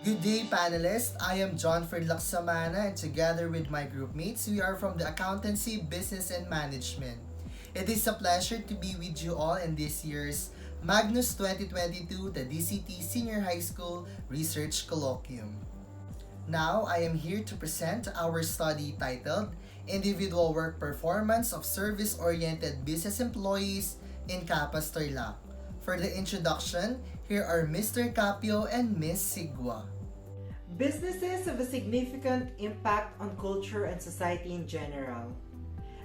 Good day, panelists. I am John Laksamana, and together with my groupmates, we are from the Accountancy, Business, and Management. It is a pleasure to be with you all in this year's Magnus 2022, the DCT Senior High School Research Colloquium. Now, I am here to present our study titled Individual Work Performance of Service-Oriented Business Employees in Capas Tarlac. For the introduction, here are Mr. Capio and Ms. Sigua. Businesses have a significant impact on culture and society in general.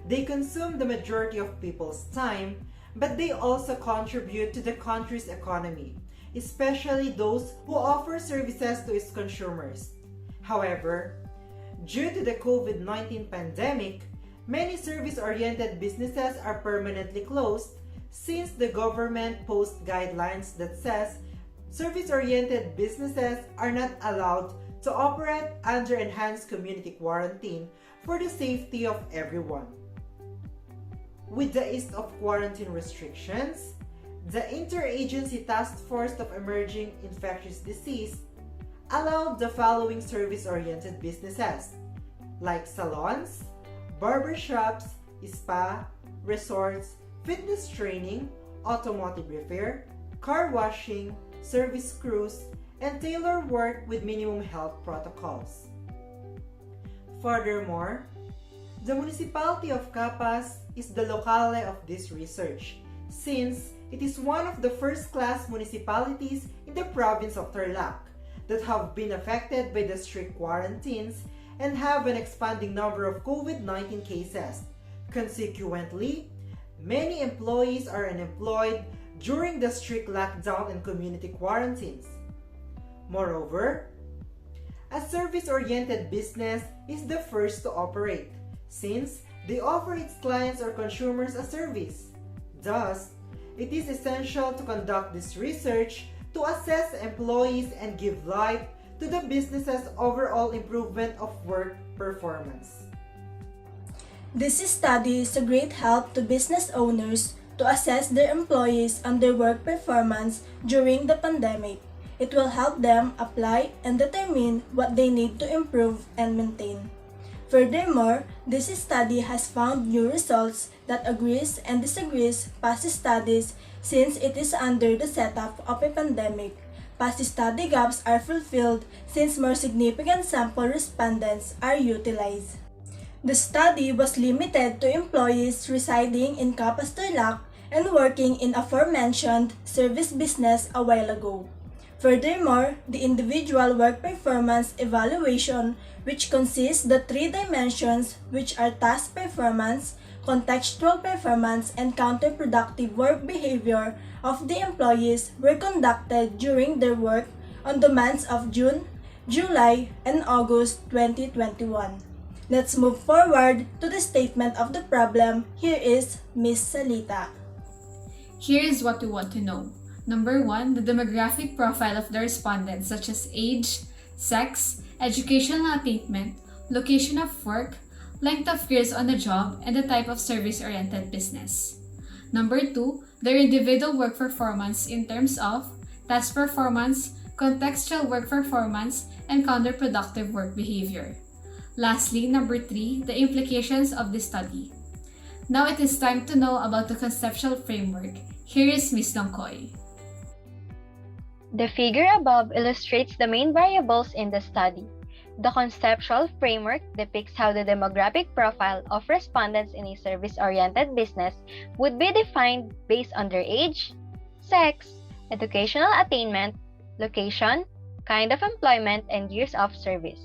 They consume the majority of people's time, but they also contribute to the country's economy, especially those who offer services to its consumers. However, due to the COVID-19 pandemic, many service-oriented businesses are permanently closed since the government posted guidelines that says service-oriented businesses are not allowed to operate under enhanced community quarantine for the safety of everyone. With the ease of quarantine restrictions, the Interagency Task Force of Emerging Infectious Disease allowed the following service-oriented businesses like salons, barbershops, spa, resorts, fitness training, automotive repair, car washing, service crews, and tailor work with minimum health protocols. Furthermore, the municipality of Capas is the locale of this research, since it is one of the first-class municipalities in the province of Tarlac that have been affected by the strict quarantines and have an expanding number of COVID-19 cases. Consequently, many employees are unemployed during the strict lockdown and community quarantines. Moreover, a service-oriented business is the first to operate, since they offer its clients or consumers a service. Thus, it is essential to conduct this research to assess employees and give life to the business's overall improvement of work performance. This study is a great help to business owners to assess their employees and their work performance during the pandemic. It will help them apply and determine what they need to improve and maintain. Furthermore, this study has found new results that agrees and disagrees past studies since it is under the setup of a pandemic. Past study gaps are fulfilled since more significant sample respondents are utilized. The study was limited to employees residing in Capas Tarlac and working in aforementioned service business a while ago. Furthermore, the individual work performance evaluation, which consists the three dimensions which are task performance, contextual performance, and counterproductive work behavior of the employees were conducted during their work on the months of June, July, and August 2021. Let's move forward to the statement of the problem. Here is Ms. Salita. Here is what we want to know. Number 1, the demographic profile of the respondents such as age, sex, educational attainment, location of work, length of years on the job, and the type of service-oriented business. Number 2, their individual work performance in terms of task performance, contextual work performance, and counterproductive work behavior. Lastly, number 3, the implications of the study. Now it is time to know about the conceptual framework. Here is Ms. Longkoy. The figure above illustrates the main variables in the study. The conceptual framework depicts how the demographic profile of respondents in a service-oriented business would be defined based on their age, sex, educational attainment, location, kind of employment, and years of service.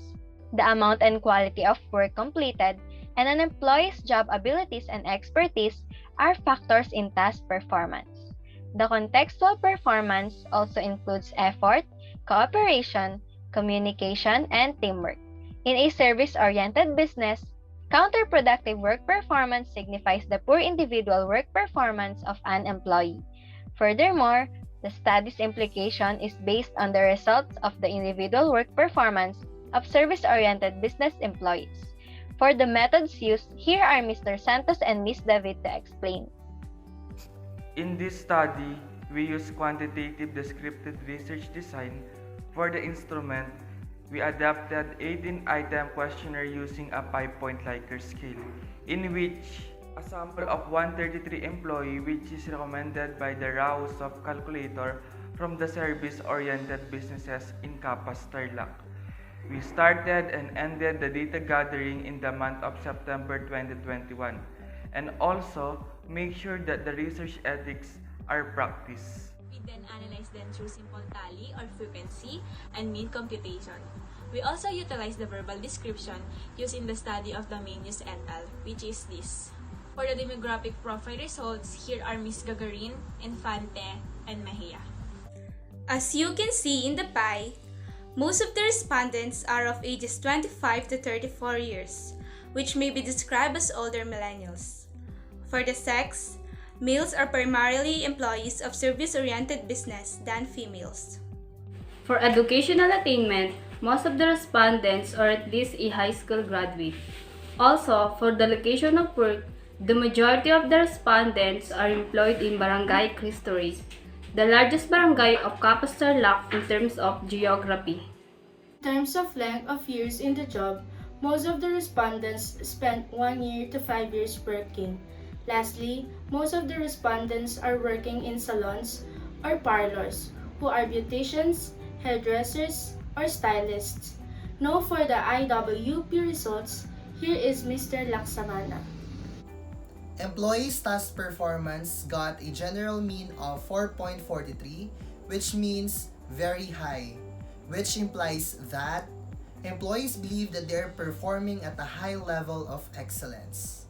The amount and quality of work completed and an employee's job abilities and expertise are factors in task performance. The contextual performance also includes effort, cooperation, communication, and teamwork. In a service-oriented business, counterproductive work performance signifies the poor individual work performance of an employee. Furthermore, the study's implication is based on the results of the individual work performance of service-oriented business employees. For the methods used, here are Mr. Santos and Ms. David to explain. In this study, we use quantitative descriptive research design For the instrument, we adapted 18-item questionnaire using a 5-point Likert scale, in which a sample of 133 employee which is recommended by the Raw soft calculator from the service-oriented businesses in Capas Tarlac. We started and ended the data gathering in the month of September 2021 and also make sure that the research ethics are practiced. We then analyze them through simple tally or frequency and mean computation. We also utilize the verbal description used in the study of the Magnus et al., which is this. For the demographic profile results, here are Ms. Gagarin, Infante, and Mejia. As you can see in the pie, most of the respondents are of ages 25 to 34 years, which may be described as older millennials. For the sex, males are primarily employees of service-oriented business than females. For educational attainment, most of the respondents are at least a high school graduate. Also, for the location of work, the majority of the respondents are employed in Barangay Cristo Rey, the largest barangay of Capas Tarlac in terms of geography. In terms of length of years in the job, most of the respondents spent 1 year to 5 years working. Lastly, most of the respondents are working in salons or parlors, who are beauticians, hairdressers, or stylists. Now for the IWP results, here is Mr. Laksamana. Employees' task performance got a general mean of 4.43, which means very high, which implies that employees believe that they are performing at a high level of excellence.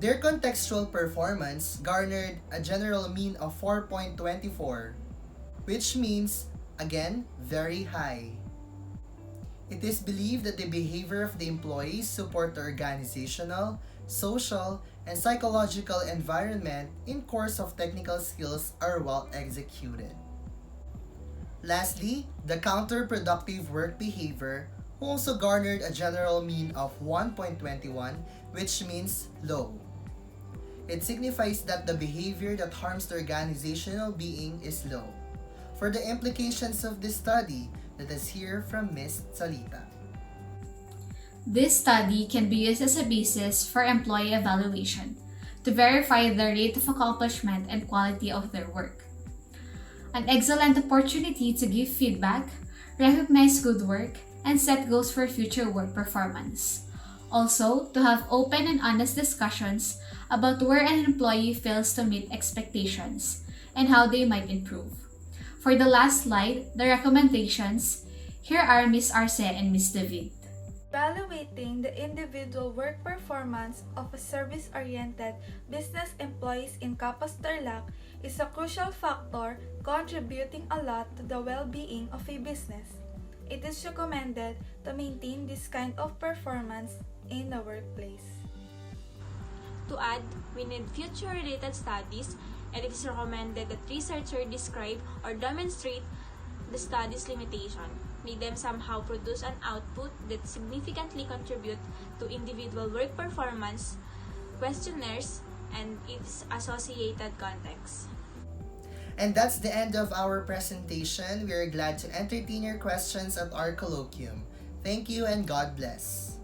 Their contextual performance garnered a general mean of 4.24, which means, again, very high. It is believed that the behavior of the employees support the organizational, social, and psychological environment in course of technical skills are well executed. Lastly, the counterproductive work behavior also garnered a general mean of 1.21, which means low. It signifies that the behavior that harms the organizational being is low. For the implications of this study, let us hear from Ms. Salita. This study can be used as a basis for employee evaluation to verify the rate of accomplishment and quality of their work. An excellent opportunity to give feedback, recognize good work, and set goals for future work performance. Also, to have open and honest discussions about where an employee fails to meet expectations and how they might improve. For the last slide, the recommendations, here are Ms. Arce and Ms. David. Evaluating the individual work performance of a service-oriented business employees in Capas Tarlac is a crucial factor contributing a lot to the well-being of a business. It is recommended to maintain this kind of performance in the workplace. To add, we need future-related studies, and it is recommended that researchers describe or demonstrate the study's limitation. Make them somehow produce an output that significantly contribute to individual work performance, questionnaires, and its associated context. And that's the end of our presentation. We are glad to entertain your questions at our colloquium. Thank you and God bless.